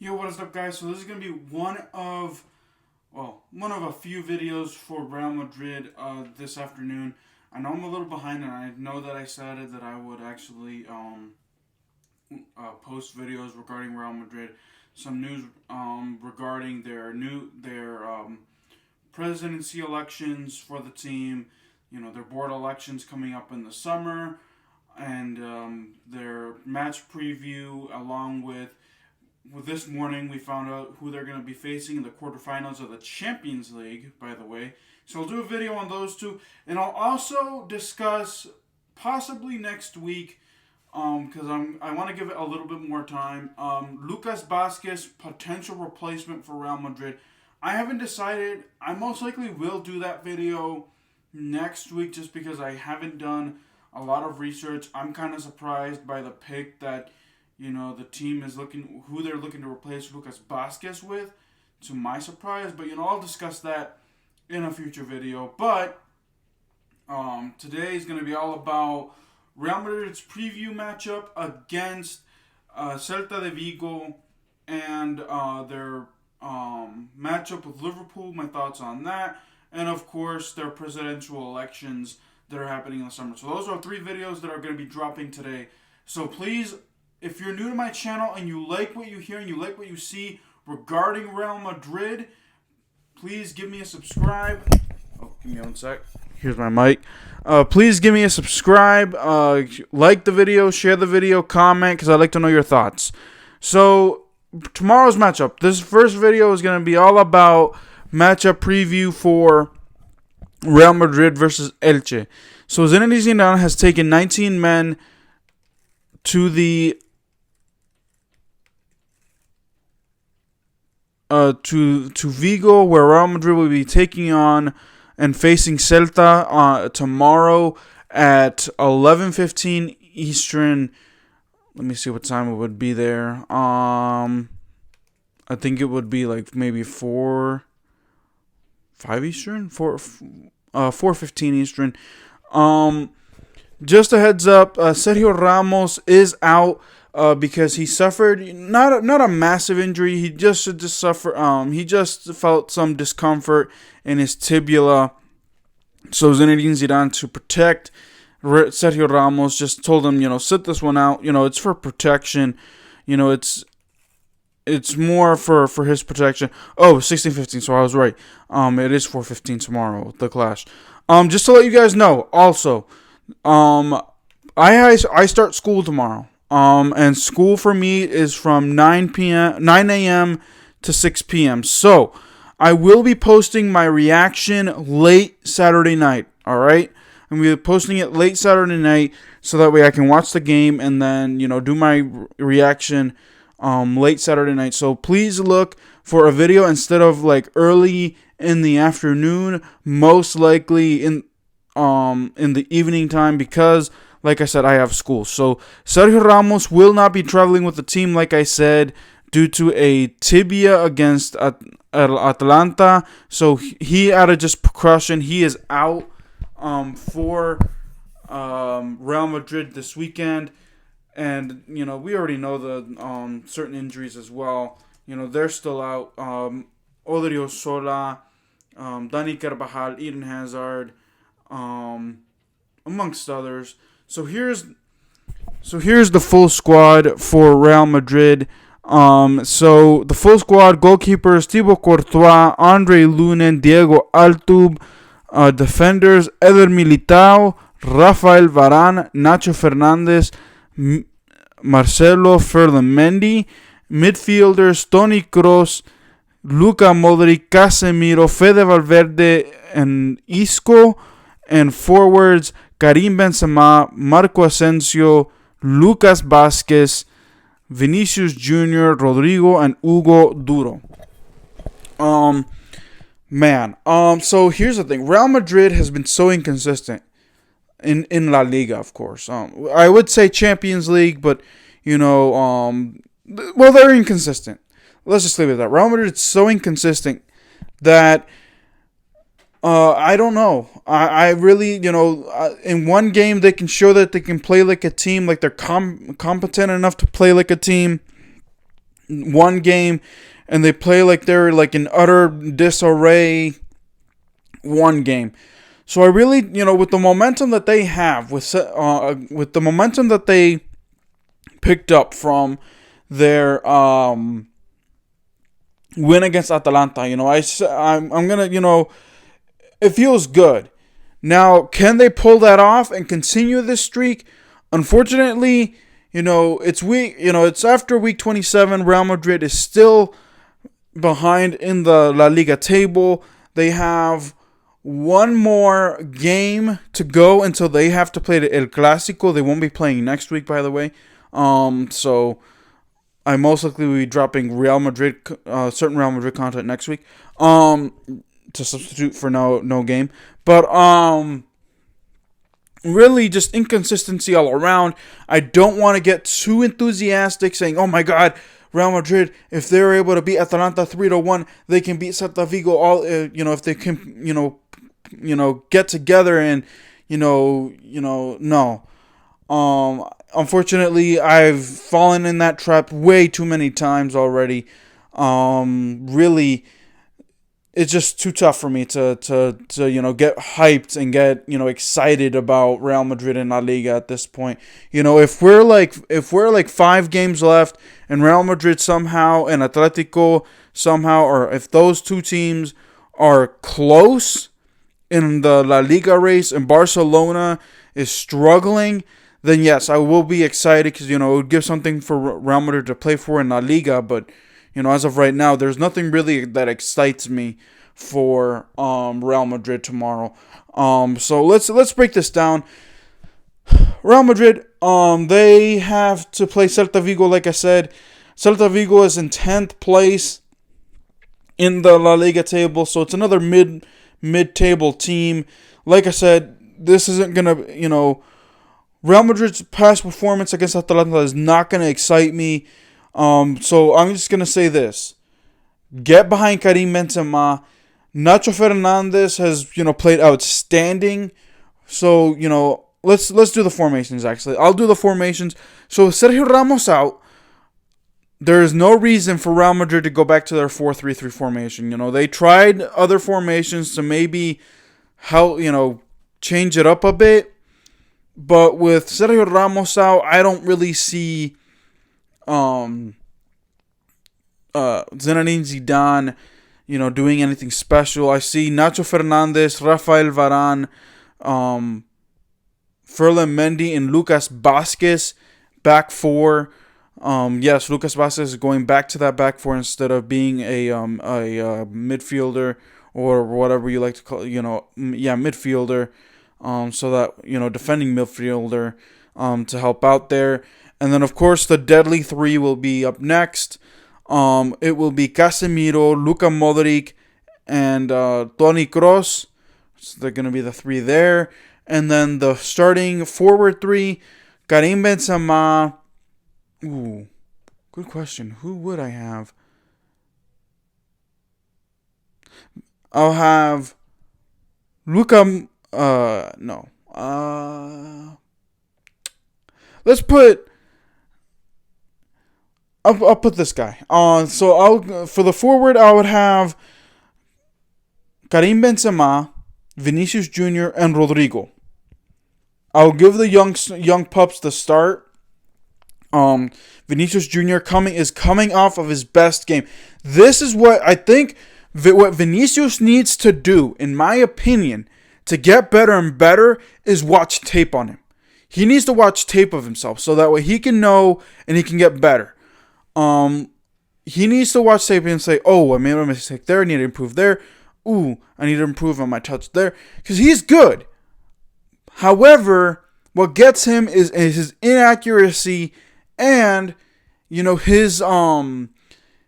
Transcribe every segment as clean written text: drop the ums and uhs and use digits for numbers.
Yo, what is up, guys? So this is gonna be one of a few videos for Real Madrid this afternoon. I know I'm a little behind, and I know that I said that I would actually post videos regarding Real Madrid, some news regarding their presidency elections for the team. You know, their board elections coming up in the summer, and their match preview along with this morning we found out who they're going to be facing in the quarterfinals of the Champions League, by the way. So I'll do a video on those two. And I'll also discuss possibly next week, because I want to give it a little bit more time, Lucas Vazquez, potential replacement for Real Madrid. I haven't decided. I most likely will do that video next week just because I haven't done a lot of research. I'm kind of surprised by the pick that the team is who they're looking to replace Lucas Vazquez with, to my surprise. But, I'll discuss that in a future video. But today is going to be all about Real Madrid's preview matchup against Celta de Vigo and their matchup with Liverpool, my thoughts on that, and of course their presidential elections that are happening in the summer. So those are 3 videos that are going to be dropping today. So please, if you're new to my channel and you like what you hear and you like what you see regarding Real Madrid, please give me a subscribe. Oh, give me one sec. Here's my mic. Please give me a subscribe, like the video, share the video, comment, because I'd like to know your thoughts. So, tomorrow's matchup. This first video is going to be all about matchup preview for Real Madrid versus Elche. So, Zinedine Zidane has taken 19 men to the to Vigo, where Real Madrid will be taking on and facing Celta tomorrow at 11:15 Eastern. Let me see what time it would be there. I think it would be like maybe 5 Eastern, 4:15 Eastern. Just a heads up, Sergio Ramos is out because he suffered not a massive injury. He just he just felt some discomfort in his tibia. So Zinedine Zidane, to protect Sergio Ramos, just told him, sit this one out. It's for protection. It's more for his protection. Oh, 16:15, so I was right. It is 4:15 tomorrow, the clash. Just to let you guys know, also, I start school tomorrow. And school for me is from 9 a.m. to 6 p.m. So I will be posting my reaction late Saturday night. All right, I'm gonna be posting it late Saturday night so that way I can watch the game and then do my reaction late Saturday night. So please look for a video instead of like early in the afternoon, most likely in the evening time, because like I said, I have school. So Sergio Ramos will not be traveling with the team, like I said, due to a tibia against Atlanta. So he, out of just precaution, he is out for Real Madrid this weekend. And, we already know the certain injuries as well. They're still out. Odriozola, Dani Carvajal, Eden Hazard, amongst others. So here's the full squad for Real Madrid. So the full squad: goalkeepers Thibaut Courtois, Andre Lunin, Diego Altub. Defenders: Eder Militao, Rafael Varane, Nacho Fernandez, Marcelo Mendy. Midfielders: Toni Kroos, Luka Modric, Casemiro, Fede Valverde, and Isco. And forwards: Karim Benzema, Marco Asensio, Lucas Vazquez, Vinicius Jr., Rodrigo, and Hugo Duro. So here's the thing. Real Madrid has been so inconsistent in La Liga, of course. I would say Champions League, but, they're inconsistent. Let's just leave it at that. Real Madrid is so inconsistent that I don't know. I really, in one game they can show that they can play like a team, like they're competent enough to play like a team. one game, and they play like they're like in utter disarray one game. So I really, with the momentum that they have, with the momentum that they picked up from their win against Atalanta, I'm gonna, it feels good. Now, can they pull that off and continue this streak? Unfortunately, it's after week 27. Real Madrid is still behind in the La Liga table. They have one more game to go until they have to play the El Clásico. They won't be playing next week, by the way. So I most likely will be dropping certain Real Madrid content next week. To substitute for no game. But really just inconsistency all around. I don't want to get too enthusiastic saying, "Oh my God, Real Madrid, if they're able to beat Atalanta 3-1, they can beat Celta Vigo all if they can, get together and no. Unfortunately, I've fallen in that trap way too many times already. Really, it's just too tough for me to get hyped and get excited about Real Madrid and La Liga at this point. If we're like 5 games left and Real Madrid somehow and Atletico somehow, or if those two teams are close in the La Liga race and Barcelona is struggling, then yes, I will be excited because it would give something for Real Madrid to play for in La Liga, but as of right now, there's nothing really that excites me for Real Madrid tomorrow. So let's break this down. Real Madrid, they have to play Celta Vigo, like I said. Celta Vigo is in 10th place in the La Liga table, so it's another mid-table team. Like I said, this isn't gonna, Real Madrid's past performance against Atalanta is not gonna excite me. So I'm just gonna say this: get behind Karim Benzema. Nacho Fernandez has played outstanding. So let's do the formations. Actually, I'll do the formations. So Sergio Ramos out. There is no reason for Real Madrid to go back to their 4-3-3 formation. They tried other formations to maybe help change it up a bit, but with Sergio Ramos out, I don't really see Zinedine Zidane, doing anything special. I see Nacho Fernandez, Rafael Varane, Ferland Mendy, and Lucas Vázquez back four. Yes, Lucas Vázquez is going back to that back four instead of being a midfielder or whatever you like to call, midfielder. So that defending midfielder, to help out there. And then, of course, the deadly three will be up next. It will be Casemiro, Luka Modric, and Toni Kroos. So they're going to be the three there. And then the starting forward three, Karim Benzema. Ooh, good question. Who would I have? I'll have Luka. No. Let's put. I'll put this guy. So for the forward, I would have Karim Benzema, Vinicius Jr., and Rodrigo. I'll give the young pups the start. Vinicius Jr. coming off of his best game. This is what I think. What Vinicius needs to do, in my opinion, to get better and better, is watch tape on him. He needs to watch tape of himself so that way he can know and he can get better. He needs to watch tape and say, "Oh, I made a mistake there. I need to improve there. Ooh, I need to improve on my touch there," because he's good. However, what gets him is his inaccuracy and his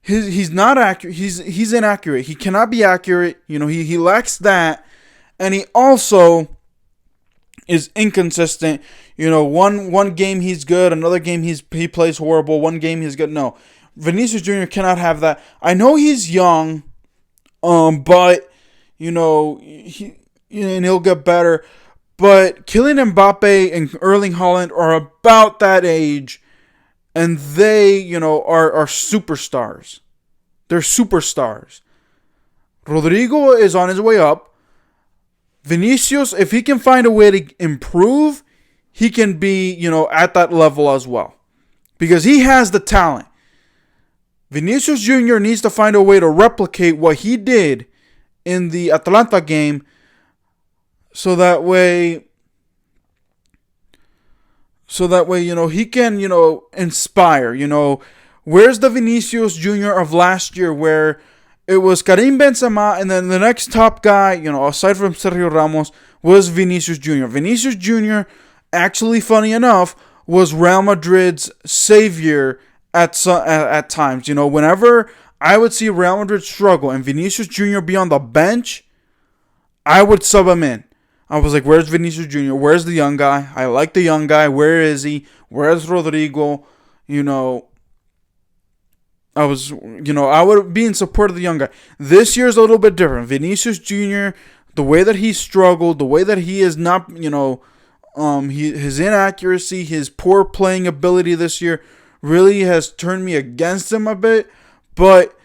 he's not accurate. He's inaccurate. He cannot be accurate. He lacks that, and he also is inconsistent. One game he's good, another game he plays horrible. One game he's good. No, Vinicius Jr. cannot have that. I know he's young, but and he'll get better. But Kylian Mbappe and Erling Haaland are about that age, and they, are superstars. They're superstars. Rodrigo is on his way up. Vinicius, if he can find a way to improve, he can be, at that level as well. Because he has the talent. Vinicius Jr. needs to find a way to replicate what he did in the Atalanta game, so that way, he can, inspire. Where's the Vinicius Jr. of last year, where it was Karim Benzema, and then the next top guy, aside from Sergio Ramos, was Vinicius Jr. Vinicius Jr., actually, funny enough, was Real Madrid's savior at times. Whenever I would see Real Madrid struggle and Vinicius Jr. be on the bench, I would sub him in. I was like, where's Vinicius Jr.? Where's the young guy? I like the young guy. Where is he? Where's Rodrigo? I would be in support of the young guy. This year's a little bit different. Vinicius Jr., the way that he struggled, the way that he is not, his inaccuracy, his poor playing ability this year really has turned me against him a bit. But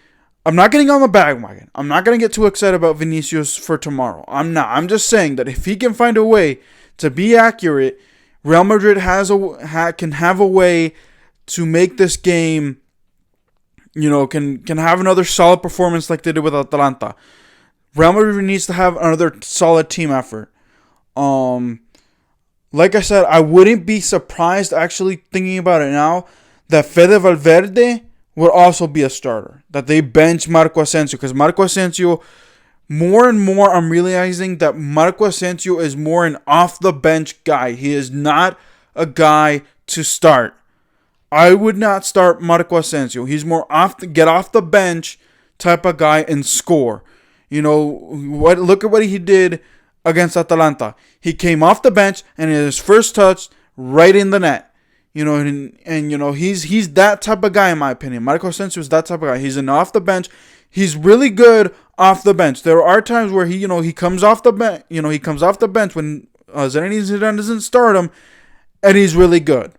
I'm not getting on the bandwagon. I'm not going to get too excited about Vinicius for tomorrow. I'm not. I'm just saying that if he can find a way to be accurate, Real Madrid can have a way to make this game, can have another solid performance like they did with Atalanta. Real Madrid needs to have another solid team effort. Like I said, I wouldn't be surprised, actually thinking about it now, that Fede Valverde would also be a starter. That they bench Marco Asensio. Because Marco Asensio, more and more I'm realizing that Marco Asensio is more an off-the-bench guy. He is not a guy to start. I would not start Marco Asensio. He's more get off the bench type of guy and score. Look at what he did against Atalanta. He came off the bench and his first touch right in the net. He's that type of guy in my opinion. Marco Asensio is that type of guy. He's an off the bench. He's really good off the bench. There are times where he comes off the bench. He comes off the bench when Zinedine Zidane doesn't start him, and he's really good.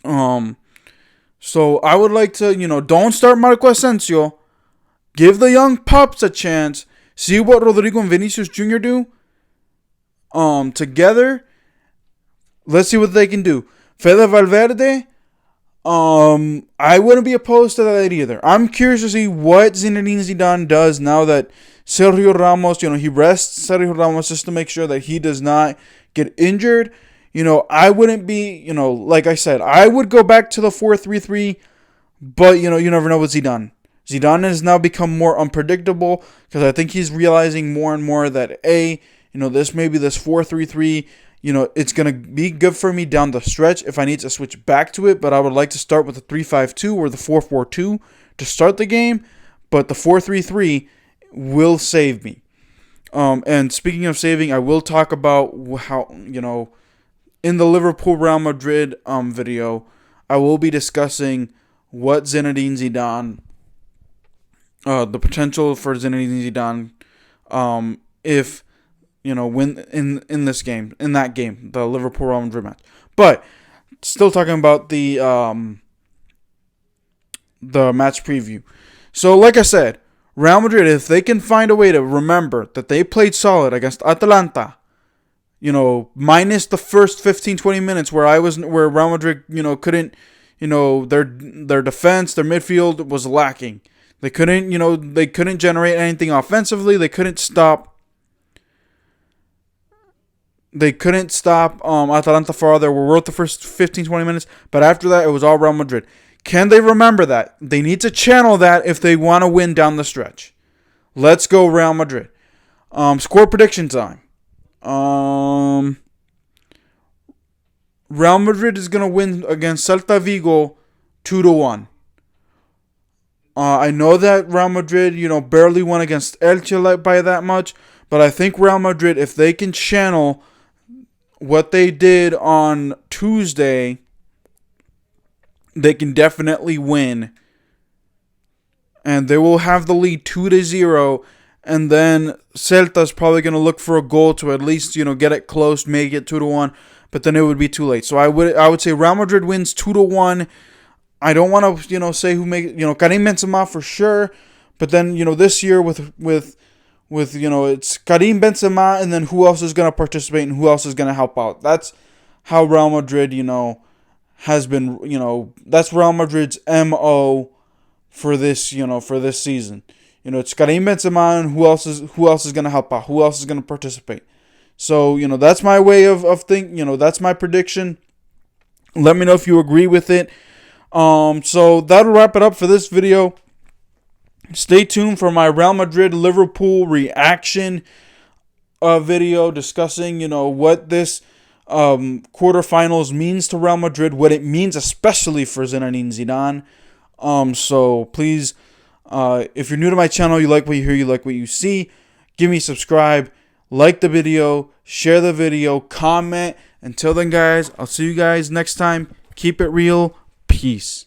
So I would like to, don't start Marco Asensio. Give the young pups a chance. See what Rodrigo and Vinicius Jr. do. Together. Let's see what they can do. Fede Valverde, I wouldn't be opposed to that either. I'm curious to see what Zinedine Zidane does now that Sergio Ramos, he rests Sergio Ramos just to make sure that he does not get injured. I wouldn't be, like I said, I would go back to the 4-3-3, but, you never know with Zidane. Zidane has now become more unpredictable because I think he's realizing more and more that, this 4-3-3, it's going to be good for me down the stretch if I need to switch back to it, but I would like to start with the 3-5-2 or the 4-4-2 to start the game, but the 4-3-3 will save me. And speaking of saving, I will talk about how, in the Liverpool Real Madrid video, I will be discussing what Zinedine Zidane, the potential for Zinedine Zidane, if win in this game, in that game, the Liverpool Real Madrid match. But still talking about the match preview. So like I said, Real Madrid, if they can find a way to remember that they played solid against Atalanta, minus the first 15-20 minutes where Real Madrid, couldn't, their defense, their midfield was lacking. They couldn't generate anything offensively. They couldn't stop Atalanta for they were worth the first 15-20 minutes, but after that it was all Real Madrid. Can they remember that? They need to channel that if they want to win down the stretch. Let's go Real Madrid. Score prediction time. Real Madrid is going to win against Celta Vigo 2-1. I know that Real Madrid, barely won against Elche by that much, but I think Real Madrid, if they can channel what they did on Tuesday, they can definitely win. And they will have the lead 2-0. And then Celta's probably going to look for a goal to at least, get it close, make it 2-1. but then it would be too late. So I would say Real Madrid wins 2-1. I don't want to say who make Karim Benzema for sure, but then this year with it's Karim Benzema, and then who else is going to participate and who else is going to help out. That's how Real Madrid has been that's Real Madrid's MO for this season. It's Karim Benzema, and who else is going to help out, who else is going to participate. So that's my way of thinking. That's my prediction. Let me know if you agree with it. So that'll wrap it up for this video. Stay tuned for my Real Madrid Liverpool reaction video discussing what this quarterfinals means to Real Madrid, what it means especially for Zinedine Zidane. So please, if you're new to my channel, you like what you hear, you like what you see, give me a subscribe, like the video, share the video, comment. Until then, guys, I'll see you guys next time. Keep it real. Peace.